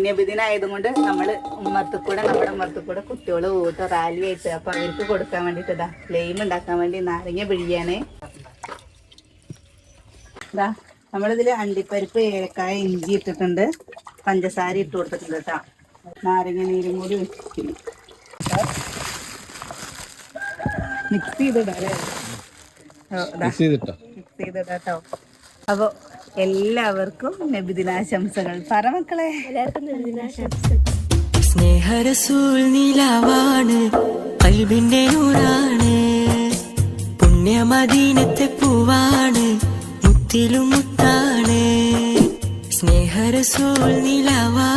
നബിദിന ആയതുകൊണ്ട് നമ്മള് നമ്മുടെ ഉമ്മർത്തുകൂടെ കുട്ടികള് പോയിട്ട് റാലി ആയിട്ട് അപ്പൊ അവർക്ക് കൊടുക്കാൻ വേണ്ടിട്ട് ഇതാ ഫ്ലെയിം ഉണ്ടാക്കാൻ വേണ്ടി നാരങ്ങ പിഴിയാണ്. ഇതാ നമ്മളിതില് അണ്ടിപ്പരിപ്പ്, ഏലക്കായ, ഇഞ്ചി ഇട്ടിട്ടുണ്ട്, പഞ്ചസാര ഇട്ട് കൊടുത്തിട്ടുണ്ട് കേട്ടോ. നാരങ്ങ നീരും കൂടി മിക്സ് ചെയ്തിടാട്ടോ. അപ്പൊ എല്ലാവർക്കും നബിദിനാശംസകൾ. പറ മക്കളെ, എല്ലാവർക്കും നബിദിനാശംസകൾ. സ്നേഹരസൂൽ നിലാവാണ്, ഖൽബിന്റെ നൂറാണ്, പുണ്യമദീനത്തെ പൂവാണ്, മുത്തിലും മുത്താണ്. സ്നേഹരസൂൽ നിലാവാണ്.